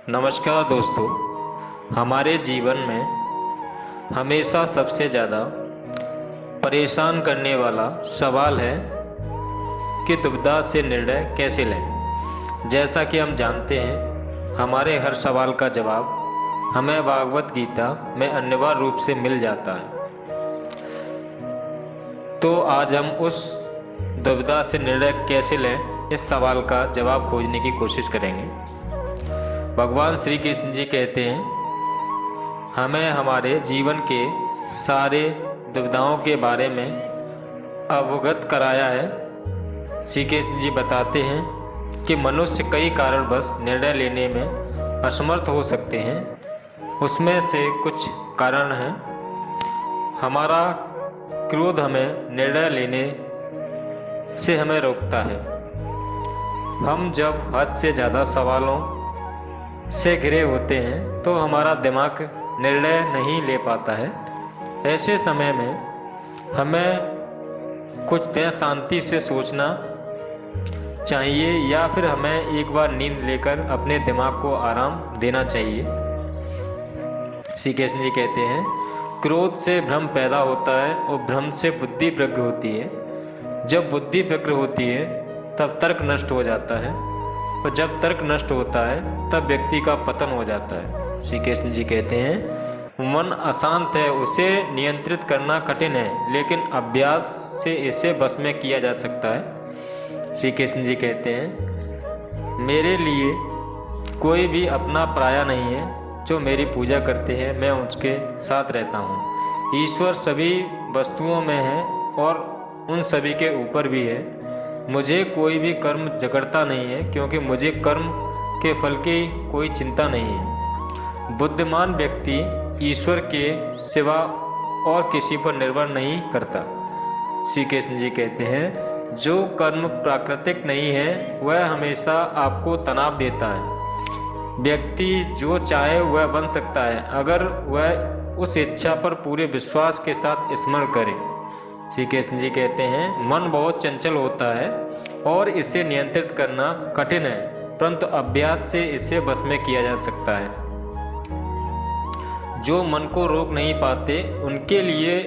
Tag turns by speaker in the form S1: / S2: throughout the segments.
S1: नमस्कार दोस्तों। हमारे जीवन में हमेशा सबसे ज़्यादा परेशान करने वाला सवाल है कि दुविधा से निर्णय कैसे लें। जैसा कि हम जानते हैं, हमारे हर सवाल का जवाब हमें भागवत गीता में अनिवार्य रूप से मिल जाता है। तो आज हम उस दुविधा से निर्णय कैसे लें, इस सवाल का जवाब खोजने की कोशिश करेंगे। भगवान श्री कृष्ण जी कहते हैं, हमें हमारे जीवन के सारे दुविधाओं के बारे में अवगत कराया है। श्री कृष्ण जी बताते हैं कि मनुष्य कई कारणवश निर्णय लेने में असमर्थ हो सकते हैं। उसमें से कुछ कारण हैं। हमारा क्रोध हमें निर्णय लेने से हमें रोकता है। हम जब हद से ज़्यादा सवालों से घिरे होते हैं तो हमारा दिमाग निर्णय नहीं ले पाता है। ऐसे समय में हमें कुछ देर शांति से सोचना चाहिए या फिर हमें एक बार नींद लेकर अपने दिमाग को आराम देना चाहिए। श्री कृष्ण जी कहते हैं, क्रोध से भ्रम पैदा होता है और भ्रम से बुद्धि व्यग्र होती है। जब बुद्धि व्यग्र होती है तब तर्क नष्ट हो जाता है और जब तर्क नष्ट होता है तब व्यक्ति का पतन हो जाता है। श्री कृष्ण जी कहते हैं, मन अशांत है, उसे नियंत्रित करना कठिन है, लेकिन अभ्यास से इसे बस में किया जा सकता है। श्री कृष्ण जी कहते हैं, मेरे लिए कोई भी अपना पराया नहीं है। जो मेरी पूजा करते हैं मैं उसके साथ रहता हूँ। ईश्वर सभी वस्तुओं में है और उन सभी के ऊपर भी है। मुझे कोई भी कर्म जकड़ता नहीं है, क्योंकि मुझे कर्म के फल की कोई चिंता नहीं है। बुद्धिमान व्यक्ति ईश्वर के सिवा और किसी पर निर्भर नहीं करता। श्री कृष्ण जी कहते हैं, जो कर्म प्राकृतिक नहीं है वह हमेशा आपको तनाव देता है। व्यक्ति जो चाहे वह बन सकता है अगर वह उस इच्छा पर पूरे विश्वास के साथ स्मरण करे। श्री कृष्ण जी कहते हैं, मन बहुत चंचल होता है और इसे नियंत्रित करना कठिन है, परंतु अभ्यास से इसे बस में किया जा सकता है। जो मन को रोक नहीं पाते उनके लिए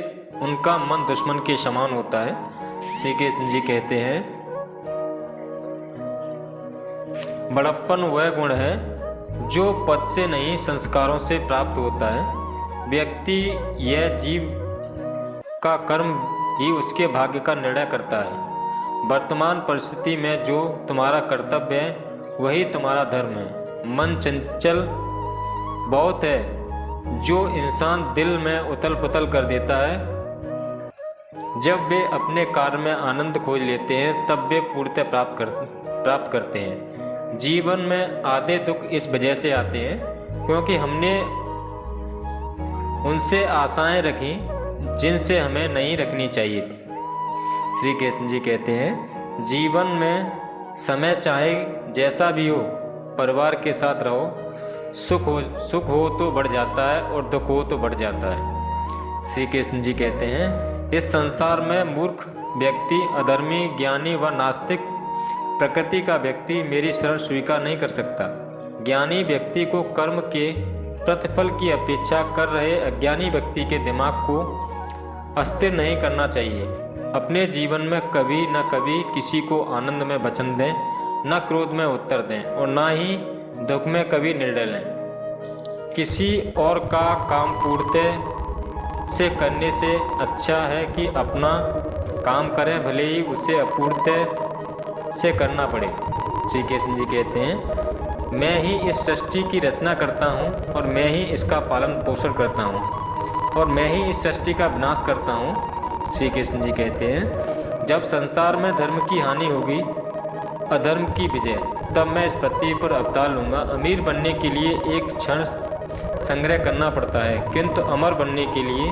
S1: उनका मन दुश्मन के समान होता है। श्री कृष्ण जी कहते हैं, बड़प्पन वह गुण है जो पद से नहीं संस्कारों से प्राप्त होता है। व्यक्ति यह जीव का कर्म ही उसके भाग्य का निर्णय करता है। वर्तमान परिस्थिति में जो तुम्हारा कर्तव्य है वही तुम्हारा धर्म है। मन चंचल बहुत है, जो इंसान दिल में उथल पुथल कर देता है। जब वे अपने कार्य में आनंद खोज लेते हैं तब वे पूर्णतः प्राप्त करते हैं। जीवन में आधे दुख इस वजह से आते हैं क्योंकि हमने उनसे आशाएं रखी जिनसे हमें नहीं रखनी चाहिए थी। श्री कृष्ण जी कहते हैं, जीवन में समय चाहे जैसा भी हो, परिवार के साथ रहो। सुख हो तो बढ़ जाता है और दुख हो तो बढ़ जाता है। श्री कृष्ण जी कहते हैं, इस संसार में मूर्ख व्यक्ति, अधर्मी, ज्ञानी व नास्तिक प्रकृति का व्यक्ति मेरी शरण स्वीकार नहीं कर सकता। ज्ञानी व्यक्ति को कर्म के प्रतिफल की अपेक्षा कर रहे अज्ञानी व्यक्ति के दिमाग को अस्थिर नहीं करना चाहिए। अपने जीवन में कभी न कभी किसी को आनंद में वचन दें, न क्रोध में उत्तर दें और न ही दुख में कभी निर्णय लें। किसी और का काम पूर्णतः से करने से अच्छा है कि अपना काम करें, भले ही उसे अपूर्णतः से करना पड़े। श्री कृष्ण जी कहते हैं, मैं ही इस सृष्टि की रचना करता हूँ और मैं ही इसका पालन पोषण करता हूँ और मैं ही इस सृष्टि का विनाश करता हूँ। श्री कृष्ण जी कहते हैं, जब संसार में धर्म की हानि होगी, अधर्म की विजय, तब मैं इस पृथ्वी पर अवतार लूँगा। अमीर बनने के लिए एक क्षण संग्रह करना पड़ता है, किंतु अमर बनने के लिए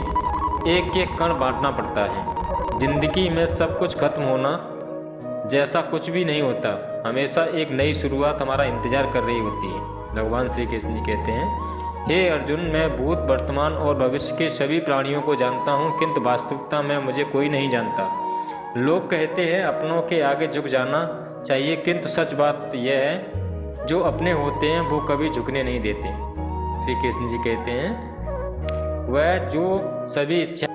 S1: एक एक कण बांटना पड़ता है। जिंदगी में सब कुछ खत्म होना जैसा कुछ भी नहीं होता। हमेशा एक नई शुरुआत हमारा इंतजार कर रही होती है। भगवान श्री कृष्ण जी कहते हैं, हे अर्जुन, मैं भूत, वर्तमान और भविष्य के सभी प्राणियों को जानता हूँ, किंतु वास्तविकता में मुझे कोई नहीं जानता। लोग कहते हैं अपनों के आगे झुक जाना चाहिए, किंतु सच बात यह है जो अपने होते हैं वो कभी झुकने नहीं देते। श्री कृष्ण जी कहते हैं वह जो सभी इच्छा